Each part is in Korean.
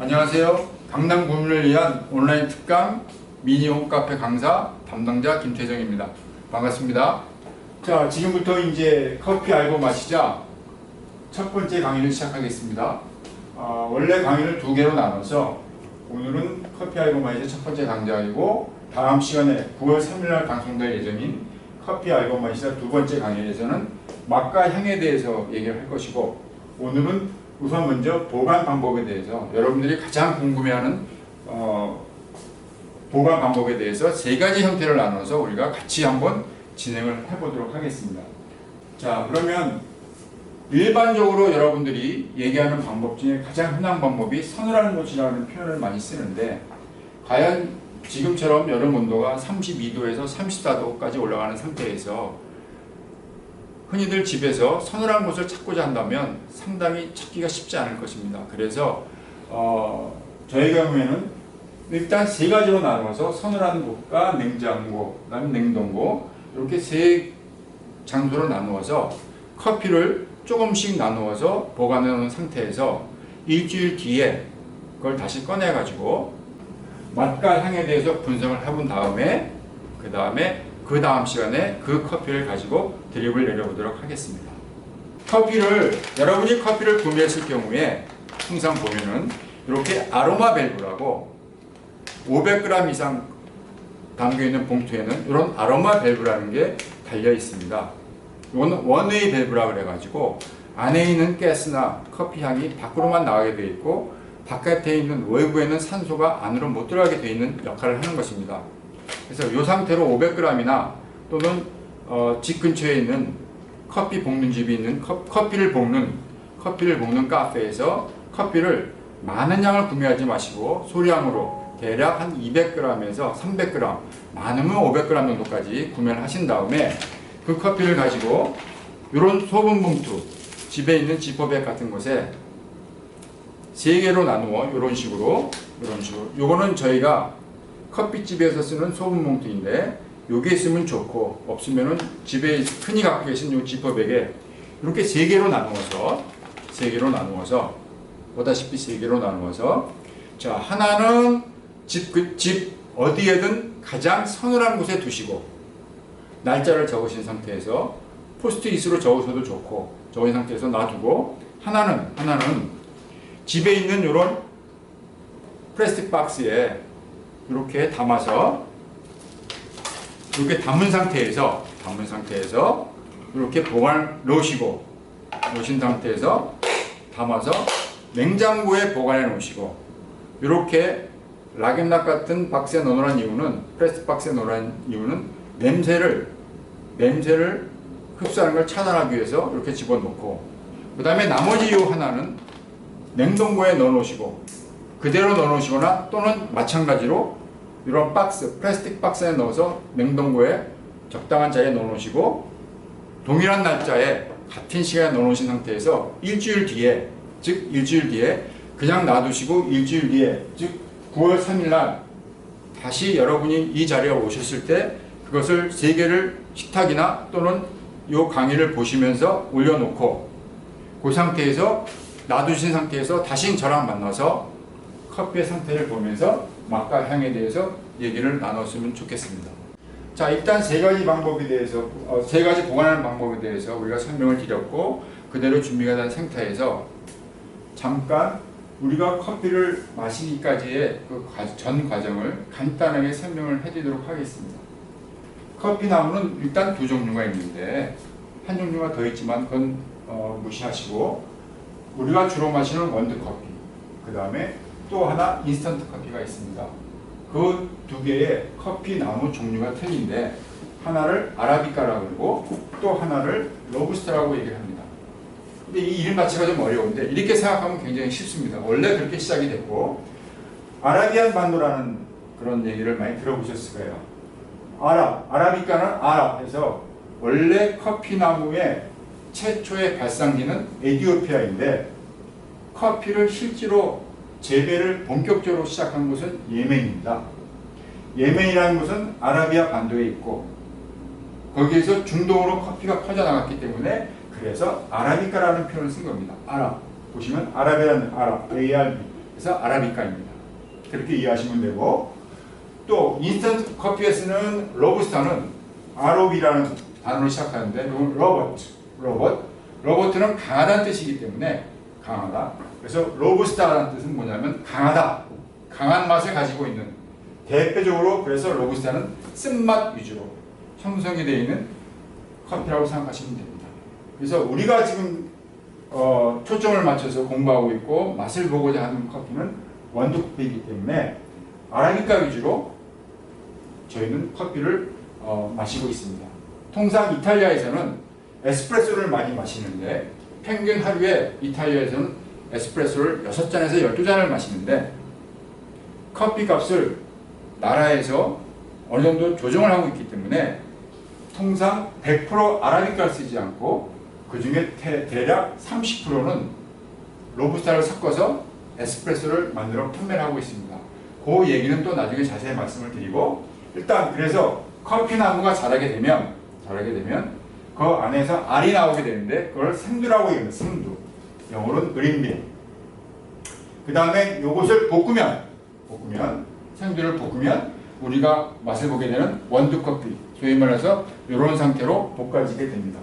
안녕하세요. 강남 구민을 위한 온라인 특강 미니 홈카페 강사 담당자 김태정입니다. 반갑습니다. 자, 지금부터 이제 커피 알고 마시자 첫 번째 강의를 시작하겠습니다. 원래 강의를 두 개로 나눠서 오늘은 커피 알고 마시자 첫 번째 강좌이고 다음 시간에 9월 3일날 방송될 예정인 커피 알고 마시자 두 번째 강의에서는 맛과 향에 대해서 얘기를 할 것이고, 오늘은 우선 먼저 보관 방법에 대해서 여러분들이 가장 궁금해하는 보관 방법에 대해서 세 가지 형태를 나눠서 우리가 같이 한번 진행을 해보도록 하겠습니다. 자, 그러면 일반적으로 여러분들이 얘기하는 방법 중에 가장 흔한 방법이 서늘한 곳이라는 표현을 많이 쓰는데, 과연 지금처럼 여름 온도가 32도에서 34도까지 올라가는 상태에서 흔히들 집에서 서늘한 곳을 찾고자 한다면 상당히 찾기가 쉽지 않을 것입니다. 그래서 저희 경우에는 일단 세 가지로 나누어서 서늘한 곳과 냉장고, 그다음에 냉동고, 이렇게 세 장소로 나누어서 커피를 조금씩 나누어서 보관해 놓은 상태에서 일주일 뒤에 그걸 다시 꺼내 가지고 맛과 향에 대해서 분석을 해본 다음에 그 다음 시간에 그 커피를 가지고 드립을 내려보도록 하겠습니다. 여러분이 커피를 구매했을 경우에 항상 보면은 이렇게 아로마 밸브라고 500g 이상 담겨있는 봉투에는 이런 아로마 밸브라는 게 달려 있습니다. 이거는 원웨이 밸브라 그래가지고 안에 있는 가스나 커피 향이 밖으로만 나가게 되어 있고, 바깥에 있는 외부에는 산소가 안으로 못 들어가게 되어 있는 역할을 하는 것입니다. 그래서 이 상태로 500g이나 또는 집 근처에 있는 커피 볶는 집이 있는 커피를 볶는 카페에서 커피를 많은 양을 구매하지 마시고 소량으로 대략 한 200g에서 300g, 많으면 500g 정도까지 구매를 하신 다음에 그 커피를 가지고 이런 소분 봉투, 집에 있는 지퍼백 같은 곳에 3개로 나누어 이런 식으로 요거는 저희가 커피집에서 쓰는 소분 봉투인데, 요게 있으면 좋고 없으면은 집에 흔히 갖고 계신 요 지퍼백에 이렇게 3개로 나누어서 보다시피 3개로 나누어서, 자, 하나는 집 어디에든 가장 서늘한 곳에 두시고 날짜를 적으신 상태에서 포스트잇으로 적으셔도 좋고 적은 상태에서 놔두고, 하나는 집에 있는 이런 플라스틱 박스에 이렇게 담아서 이렇게 담은 상태에서 이렇게 보관을 놓으신 상태에서 담아서 냉장고에 보관해 놓으시고, 이렇게 락앤락 같은 박스에 넣으라는 이유는, 플라스틱 박스에 넣으라는 이유는 냄새를 흡수하는 걸 차단하기 위해서 이렇게 집어넣고, 그 다음에 나머지 요 하나는 냉동고에 넣어놓으시고 그대로 넣어놓으시거나 또는 마찬가지로 이런 플라스틱 박스에 넣어서 냉동고에 적당한 자리에 넣어놓으시고 동일한 날짜에 같은 시간에 넣어놓으신 상태에서 일주일 뒤에 그냥 놔두시고 일주일 뒤에, 즉 9월 3일날 다시 여러분이 이 자리에 오셨을 때 그것을 3개를 식탁이나 또는 이 강의를 보시면서 올려놓고 그 상태에서 놔두신 상태에서 다시 저랑 만나서 커피의 상태를 보면서 맛과 향에 대해서 얘기를 나눴으면 좋겠습니다. 자, 일단 세 가지 보관하는 방법에 대해서 우리가 설명을 드렸고, 그대로 준비가 된 상태에서 잠깐 우리가 커피를 마시기까지의 그 전 과정을 간단하게 설명을 해드리도록 하겠습니다. 커피 나무는 일단 두 종류가 있는데, 한 종류가 더 있지만 그건 무시하시고, 우리가 주로 마시는 원두커피, 그 다음에 또 하나 인스턴트 커피가 있습니다. 그 두 개의 커피 나무 종류가 틀린데, 하나를 아라비카라고 그러고 또 하나를 로부스타라고 얘기를 합니다. 근데 이 이름 자체가 좀 어려운데 이렇게 생각하면 굉장히 쉽습니다. 원래 그렇게 시작이 됐고, 아라비안 반도라는 그런 얘기를 많이 들어보셨을 거예요. 아라비카는 아랍에서 원래 커피 나무의 최초의 발상지는 에티오피아인데, 커피를 실제로 재배를 본격적으로 시작한 곳은 예멘입니다. 예멘이라는 곳은 아라비아 반도에 있고 거기에서 중동으로 커피가 퍼져나갔기 때문에 그래서 아라비카라는 표현을 쓴 겁니다. 보시면 아라비아는 ARB 그래서 아라비카입니다. 그렇게 이해하시면 되고, 또 인스턴트 커피에 쓰는 로부스타는 ROB라는 단어로 시작하는데 이건 로버트는 강하다는 뜻이기 때문에 강하다. 그래서 로부스타라는 뜻은 뭐냐면 강하다, 강한 맛을 가지고 있는, 대표적으로 그래서 로부스타는 쓴맛 위주로 형성이 되어 있는 커피라고 생각하시면 됩니다. 그래서 우리가 지금 초점을 맞춰서 공부하고 있고 맛을 보고자 하는 커피는 원두 커피이기 때문에 아라비카 위주로 저희는 커피를 마시고 있습니다. 통상 이탈리아에서는 에스프레소를 많이 마시는데 평균 하루에 이탈리아에서는 에스프레소를 6잔에서 12잔을 마시는데 커피 값을 나라에서 어느 정도 조정을 하고 있기 때문에 통상 100% 아라비카를 쓰지 않고 그 중에 대략 30%는 로부스타를 섞어서 에스프레소를 만들어 판매를 하고 있습니다. 그 얘기는 또 나중에 자세히 말씀을 드리고, 일단 그래서 커피 나무가 자라게 되면 그 안에서 알이 나오게 되는데 그걸 생두라고 얘기합니다. 생두. 영어로는 그린빈. 그 다음에 요것을 볶으면 생두를 볶으면 우리가 맛을 보게 되는 원두 커피, 소위 말해서 이런 상태로 볶아지게 됩니다.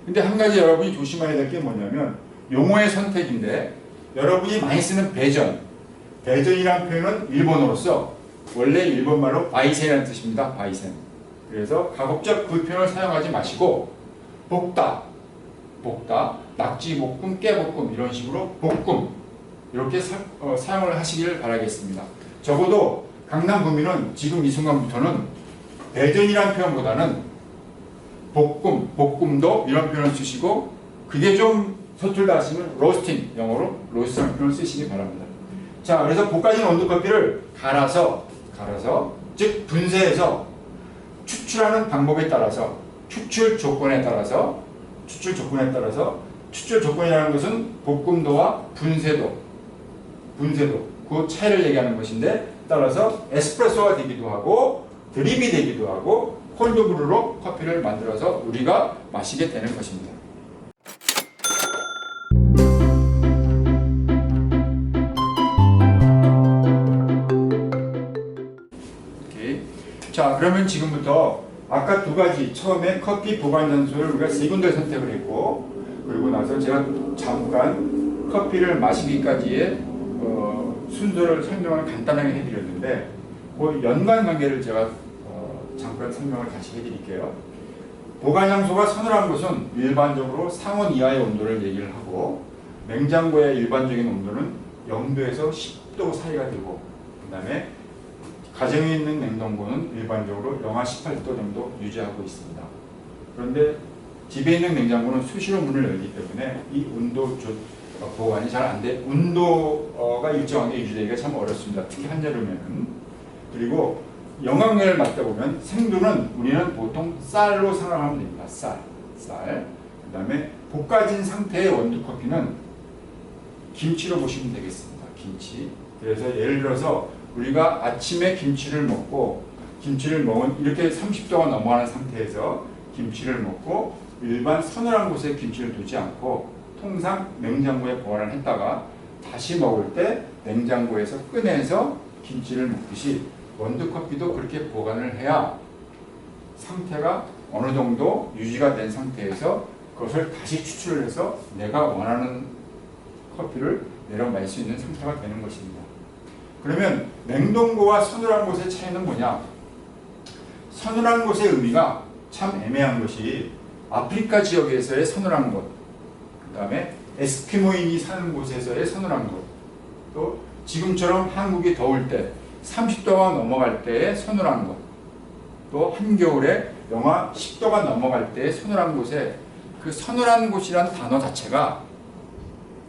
근데 한 가지 여러분이 조심해야 될 게 뭐냐면 용어의 선택인데, 여러분이 많이 쓰는 배전이라는 표현은 일본어로서 원래 일본말로 바이센이라는 뜻입니다. 바이센. 그래서 가급적 그 표현을 사용하지 마시고 볶다, 낙지볶음, 깨볶음 이런 식으로 볶음 이렇게 사용을 하시길 바라겠습니다. 적어도 강남 구민은 지금 이 순간부터는 배전이라는 표현보다는 볶음도 이런 표현을 쓰시고, 그게 좀 서툴다 하시면 로스팅, 영어로 로스팅이라는 표현을 쓰시기 바랍니다. 자, 그래서 볶아진 원두커피를 갈아서 즉 분쇄해서 추출하는 방법에 따라서 추출 조건이라는 것은 볶음도와 분쇄도 그 차이를 얘기하는 것인데, 따라서 에스프레소가 되기도 하고 드립이 되기도 하고 콜드브루로 커피를 만들어서 우리가 마시게 되는 것입니다. 자, 그러면 지금부터 아까 두 가지, 처음에 커피 보관 장소를 우리가 세 군데 선택을 했고, 그리고 나서 제가 잠깐 커피를 마시기까지의 순서를 설명을 간단하게 해드렸는데, 그 연관관계를 제가 잠깐 설명을 다시 해드릴게요. 보관 장소가 서늘한 곳은 일반적으로 상온 이하의 온도를 얘기를 하고, 냉장고의 일반적인 온도는 0도에서 10도 사이가 되고, 그 다음에 가정에 있는 냉동고는 일반적으로 영하 18도 정도 유지하고 있습니다. 그런데 집에 있는 냉장고는 수시로 문을 열기 때문에 이 온도 보관이 잘 안 돼, 온도가 일정하게 유지되기가 참 어렵습니다. 특히 한여름에는. 그리고 영광열을 맡다 보면 생두는 우리는 보통 쌀로 생각하면 됩니다. 쌀. 그 다음에 볶아진 상태의 원두커피는 김치로 보시면 되겠습니다. 김치. 그래서 예를 들어서 우리가 아침에 김치를 먹은 이렇게 30도가 넘어가는 상태에서 김치를 먹고 일반 서늘한 곳에 김치를 두지 않고 통상 냉장고에 보관을 했다가 다시 먹을 때 냉장고에서 꺼내서 김치를 먹듯이 원두커피도 그렇게 보관을 해야 상태가 어느 정도 유지가 된 상태에서 그것을 다시 추출을 해서 내가 원하는 커피를 내려 마실 수 있는 상태가 되는 것입니다. 그러면 냉동고와 서늘한 곳의 차이는 뭐냐? 서늘한 곳의 의미가 참 애매한 것이 아프리카 지역에서의 서늘한 곳, 그 다음에 에스키모인이 사는 곳에서의 서늘한 곳, 또 지금처럼 한국이 더울 때 30도가 넘어갈 때의 서늘한 곳, 또 한겨울에 영하 10도가 넘어갈 때의 서늘한 곳에, 그 서늘한 곳이란 단어 자체가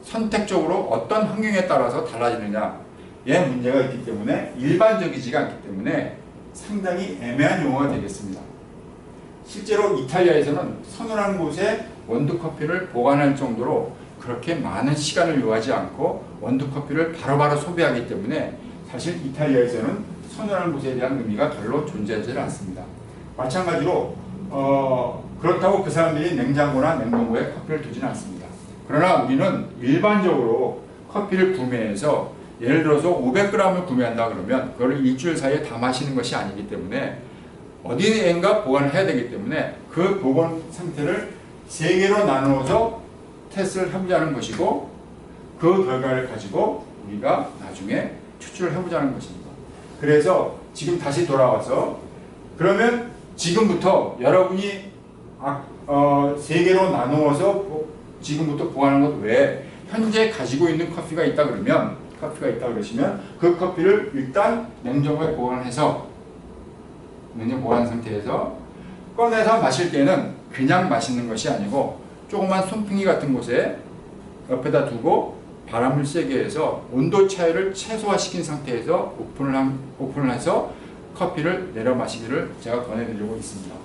선택적으로 어떤 환경에 따라서 달라지느냐, 의 문제가 있기 때문에 일반적이지가 않기 때문에 상당히 애매한 용어가 되겠습니다. 실제로 이탈리아에서는 서늘한 곳에 원두커피를 보관할 정도로 그렇게 많은 시간을 요하지 않고 원두커피를 바로바로 소비하기 때문에 사실 이탈리아에서는 서늘한 곳에 대한 의미가 별로 존재하지 않습니다. 마찬가지로 그렇다고 그 사람들이 냉장고나 냉동고에 커피를 두지는 않습니다. 그러나 우리는 일반적으로 커피를 구매해서 예를 들어서 500g을 구매한다 그러면 그걸 일주일 사이에 다 마시는 것이 아니기 때문에 어디엔가 보관을 해야 되기 때문에 그 보관 상태를 3개로 나누어서 테스트를 해보자는 것이고, 그 결과를 가지고 우리가 나중에 추출을 해보자는 것입니다. 그래서 지금 다시 돌아와서, 그러면 지금부터 여러분이 3개로 나누어서 지금부터 보관하는 것 외에 현재 가지고 있는 커피가 있다 그러시면 그 커피를 일단 냉장고에 보관해서, 냉장 보관 상태에서 꺼내서 마실 때는 그냥 마시는 것이 아니고 조그만 손풍기 같은 곳에 옆에다 두고 바람을 세게 해서 온도 차이를 최소화시킨 상태에서 오픈을 해서 커피를 내려 마시기를 제가 권해드리고 있습니다.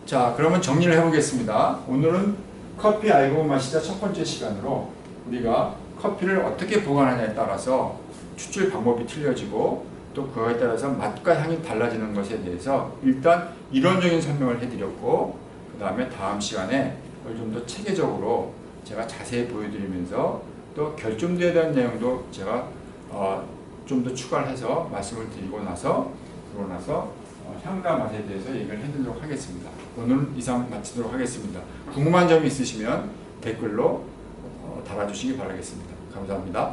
자, 그러면 정리를 해보겠습니다. 오늘은 커피 알고 마시자 첫 번째 시간으로 우리가 커피를 어떻게 보관하냐에 따라서 추출 방법이 틀려지고 또 그거에 따라서 맛과 향이 달라지는 것에 대해서 일단 이론적인 설명을 해드렸고, 그 다음에 다음 시간에 그걸 좀 더 체계적으로 제가 자세히 보여드리면서 또 결점도에 대한 내용도 제가 좀 더 추가를 해서 말씀을 드리고 나서 향과 맛에 대해서 얘기를 해드리도록 하겠습니다. 오늘은 이상 마치도록 하겠습니다. 궁금한 점이 있으시면 댓글로 달아주시기 바라겠습니다. 감사합니다.